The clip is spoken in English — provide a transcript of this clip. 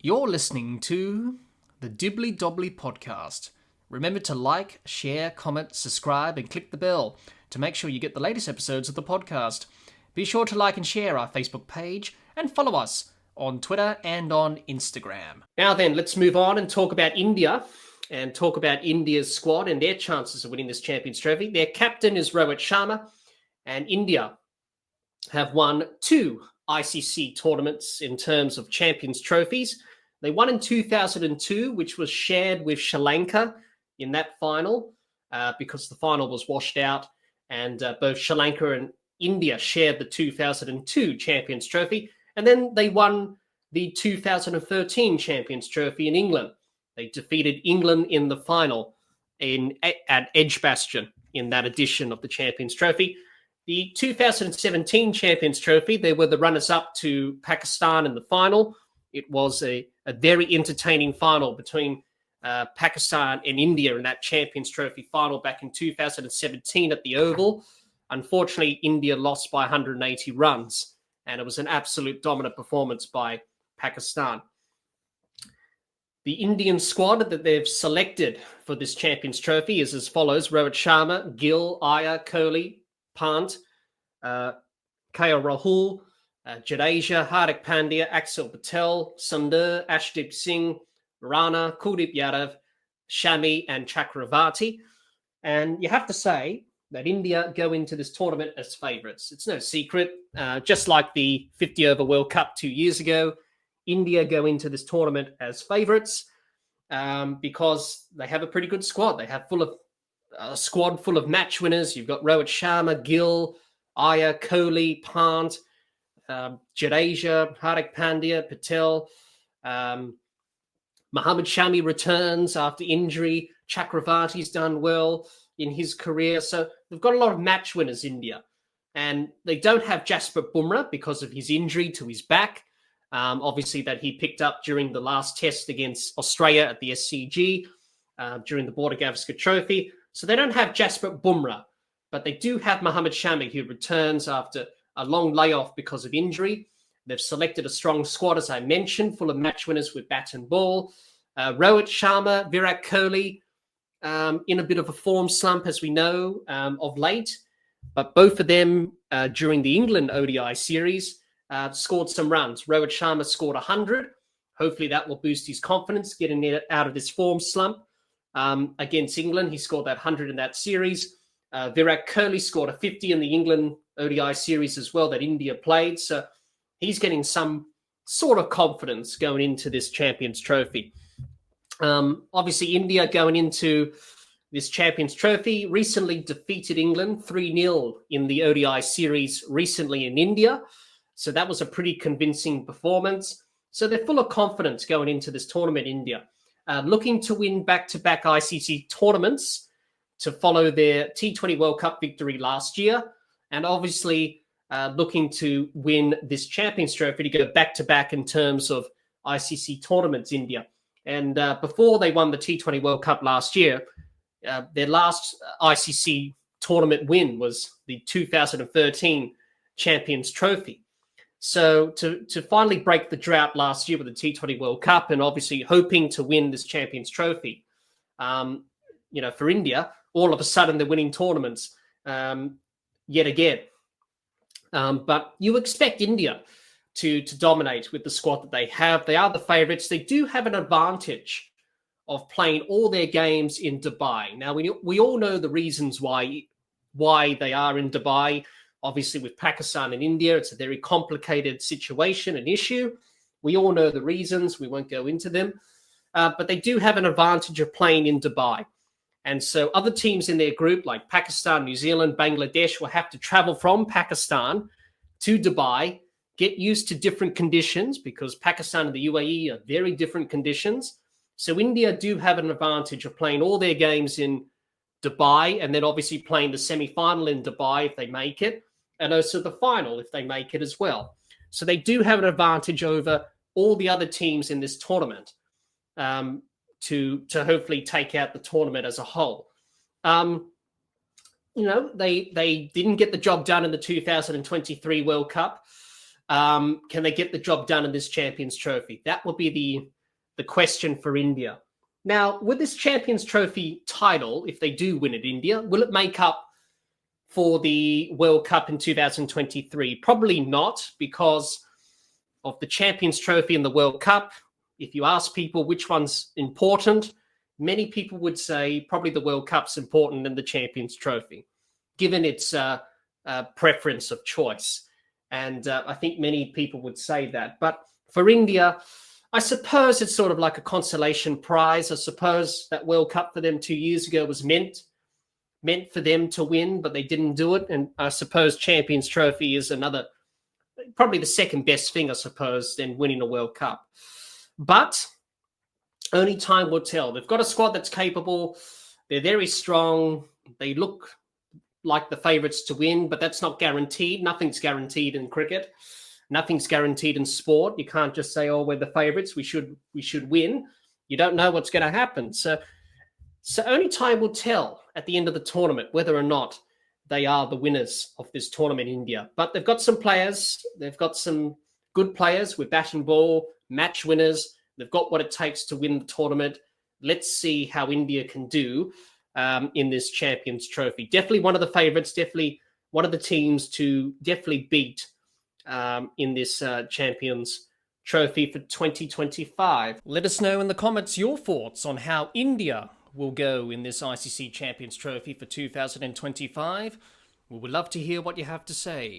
You're listening to the Dibbly Dobbly Podcast. Remember to like, share, comment, subscribe, and click the bell to make sure you get the latest episodes of the podcast. Be sure to like and share our Facebook page and follow us on Twitter and on Instagram. Now then, let's move on and talk about India and talk about India's squad and their chances of winning this Champions Trophy. Their captain is Rohit Sharma, and India have won 2 ICC tournaments in terms of Champions Trophies. They won in 2002, which was shared with Sri Lanka in that final because the final was washed out, and both Sri Lanka and India shared the 2002 Champions Trophy. And then they won the 2013 Champions Trophy in England. They defeated England in the final at Edgbaston in that edition of the Champions Trophy. The 2017 Champions Trophy, they were the runners-up to Pakistan in the final. It was a very entertaining final between Pakistan and India in that Champions Trophy final back in 2017 at the Oval. Unfortunately, India lost by 180 runs, and it was an absolute dominant performance by Pakistan. The Indian squad that they've selected for this Champions Trophy is as follows: Rohit Sharma, Gill, Iyer, Kohli, Pant, KL Rahul, Jadeja, Hardik Pandya, Axel Patel, Sundar, Ashdeep Singh, Rana, Kuldeep Yadav, Shami, and Chakravarti. And you have to say that India go into this tournament as favourites. It's no secret. Just like the 50-over World Cup 2 years ago, India go into this tournament as favourites because they have a pretty good squad. They have a squad full of match winners. You've got Rohit Sharma, Gill, Iyer, Kohli, Pant, Jadeja, Hardik Pandya, Patel, Mohammad Shami returns after injury. Chakravarti's done well in his career. So they've got a lot of match winners, India. And they don't have Jasprit Bumrah because of his injury to his back, obviously that he picked up during the last test against Australia at the SCG during the Border Gavaskar Trophy. So they don't have Jasprit Bumrah, but they do have Mohammad Shami, who returns after a long layoff because of injury. They've selected a strong squad, as I mentioned, full of match winners with bat and ball. Rohit Sharma, Virat Kohli, in a bit of a form slump, as we know, of late. But both of them, during the England ODI series, scored some runs. Rohit Sharma scored 100. Hopefully that will boost his confidence, getting it out of this form slump. Against England, he scored that 100 in that series. Virat Kohli scored a 50 in the England ODI series as well that India played. So he's getting some sort of confidence going into this Champions Trophy. Obviously, India going into this Champions Trophy recently defeated England 3-0 in the ODI series recently in India. So that was a pretty convincing performance. So they're full of confidence going into this tournament, India. Looking to win back-to-back ICC tournaments to follow their T20 World Cup victory last year. And obviously looking to win this Champions Trophy to go back-to-back in terms of ICC tournaments, India. And before they won the T20 World Cup last year, their last ICC tournament win was the 2013 Champions Trophy. So to finally break the drought last year with the T20 World Cup and obviously hoping to win this Champions Trophy, for India, all of a sudden they're winning tournaments yet again. But you expect India to dominate with the squad that they have. They are the favourites. They do have an advantage of playing all their games in Dubai. Now, we all know the reasons why they are in Dubai. Obviously, with Pakistan and India, it's a very complicated situation and issue. We all know the reasons. We won't go into them. But they do have an advantage of playing in Dubai. And so other teams in their group, like Pakistan, New Zealand, Bangladesh, will have to travel from Pakistan to Dubai, get used to different conditions because Pakistan and the UAE are very different conditions. So India do have an advantage of playing all their games in Dubai and then obviously playing the semi-final in Dubai if they make it, and also the final if they make it as well. So they do have an advantage over all the other teams in this tournament to hopefully take out the tournament as a whole. They didn't get the job done in the 2023 World Cup. Can they get the job done in this Champions Trophy? That will be the question for India. Now, with this Champions Trophy title, if they do win it, India, will it make up for the World Cup in 2023? Probably not, because of the Champions Trophy and the World Cup. If you ask people which one's important, many people would say probably the World Cup's important than the Champions Trophy, given its preference of choice. And I think many people would say that. But for India, I suppose it's sort of like a consolation prize. I suppose that World Cup for them 2 years ago was meant for them to win, but they didn't do it. And I suppose Champions Trophy is probably the second best thing, I suppose, than winning a World Cup. But only time will tell. They've got a squad that's capable. They're very strong. They look like the favourites to win, but that's not guaranteed. Nothing's guaranteed in cricket. Nothing's guaranteed in sport. You can't just say, "Oh, we're the favourites. We should win." You don't know what's going to happen. So only time will tell at the end of the tournament whether or not they are the winners of this tournament, India. But they've got some players. They've got some good players with bat and ball, match winners. They've got what it takes to win the tournament. Let's see how India can do in this Champions Trophy. Definitely one of the favourites. Definitely one of the teams to definitely beat in this Champions Trophy for 2025. Let us know in the comments your thoughts on how India will go in this ICC Champions Trophy for 2025. We would love to hear what you have to say.